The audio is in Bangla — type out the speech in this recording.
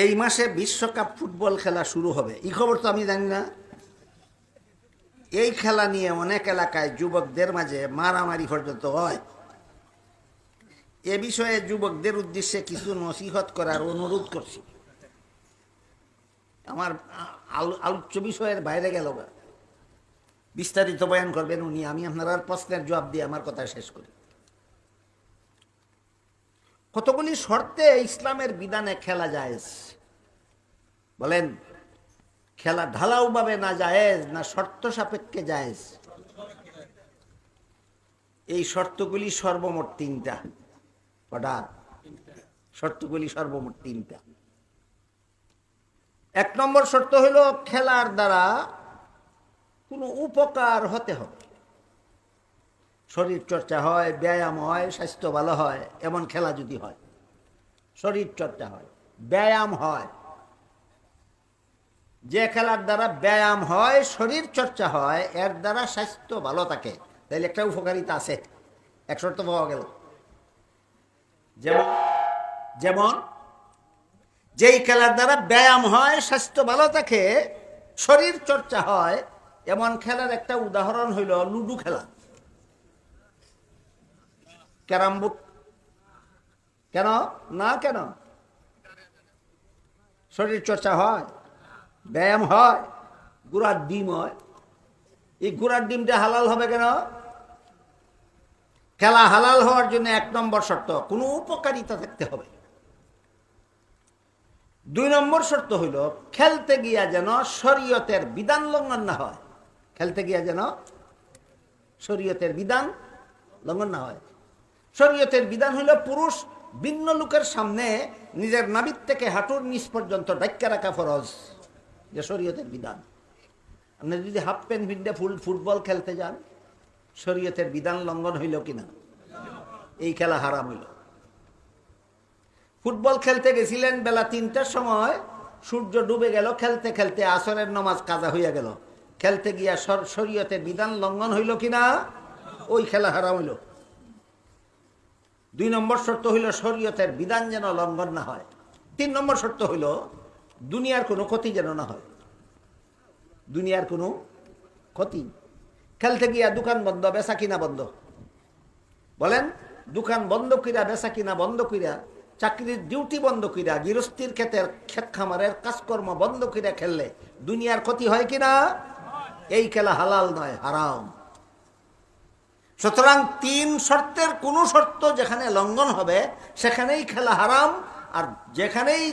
এই মাসে বিশ্বকাপ ফুটবল খেলা শুরু হবে, এই খবর তো আমি জানি না। এই খেলা নিয়ে অনেক এলাকায় যুবকদের মাঝে মারামারি পর্যন্ত হয়। এ বিষয়ে যুবকদের উদ্দেশ্যে কিছু নসিহত করার অনুরোধ করছি। আমার আলোচ্য বিষয়ের বাইরে গেল, বিস্তারিত বয়ান করবেন উনি। আমি আপনার প্রশ্নের জবাব দিয়ে আমার কথা শেষ করি। কতগুলি শর্তে ইসলামের বিধানে খেলা জায়েজ? বলেন, খেলা ঢালাও ভাবে না জায়েজ না শর্ত সাপেক্ষে জায়েজ? এই শর্তগুলি সর্বমোট তিনটা। কটা শর্তগুলি? সর্বমোট তিনটা। এক নম্বর শর্ত হইল খেলার দ্বারা কোনো উপকার হতে হবে। শরীর চর্চা হয়, ব্যায়াম হয়, স্বাস্থ্য ভালো হয়, এমন খেলা যদি হয়, শরীর চর্চা হয়, ব্যায়াম হয়, যে খেলার দ্বারা ব্যায়াম হয়, শরীর চর্চা হয়, এর দ্বারা স্বাস্থ্য ভালো থাকে, তাহলে একটা উপকারিতা আছে, এক শর্ত পাওয়া গেল। যেমন যেমন যেই খেলার দ্বারা ব্যায়াম হয়, স্বাস্থ্য ভালো থাকে, শরীর চর্চা হয়, এমন খেলার একটা উদাহরণ হইল লুডু খেলা, ক্যারাম বোর্ড। কেন না? কেন? শরীর চর্চা হয়, ব্যায়াম হয়, গুড়ার ডিম হয়। এই গুড়ার ডিমটা হালাল হবে কেন? খেলা হালাল হওয়ার জন্য এক নম্বর শর্ত কোনো উপকারিতা থাকতে হবে। দুই নম্বর শর্ত হইল খেলতে গিয়া যেন শরীয়তের বিধান লঙ্ঘন না হয়। খেলতে গিয়া যেন শরীয়তের বিধান লঙ্ঘন না হয়। শরীয়তের বিধান হইল পুরুষ ভিন্ন লোকের সামনে নিজের নাভির থেকে হাঁটুর নিচ পর্যন্ত ঢাক্কা রাখা ফরজ, যে শরীয়তের বিধান। আপনি যদি হাফ প্যান্ট ভিন্ডে ফুটবল খেলতে যান, শরীয়তের বিধান লঙ্ঘন হইল কিনা? এই খেলা হারাম হইল। ফুটবল খেলতে গেছিলেন বেলা 3টার সময়, সূর্য ডুবে গেল, খেলতে খেলতে আসরের নামাজ কাজা হইয়া গেল, খেলতে গিয়া শরীয়তের বিধান লঙ্ঘন হইল কিনা? ওই খেলা হারাম হইল। দুই নম্বর শর্ত হইল শরীয়তের বিধান যেন লঙ্ঘন না হয়। তিন নম্বর শর্ত হইল দুনিয়ার কোনো ক্ষতি যেন না হয়। দুনিয়ার কোনো ক্ষতি। খেলতে গিয়া দোকান বন্ধ, বেচা কিনা বন্ধ। বলেন, দোকান বন্ধ কইরা, বেচা কিনা বন্ধ কইরা, চাকরির ডিউটি বন্ধ কইরা, গৃহস্থির ক্ষেতের ক্ষেত খামারের কাজকর্ম বন্ধ কইরা খেললে দুনিয়ার ক্ষতি হয় কিনা? এই খেলা হালাল নয়, হারাম। সুতরাং তিন শর্তের কোনো শর্ত যেখানে লঙ্ঘন হবে সেখানেই খেলা হারাম, আর যেখানেই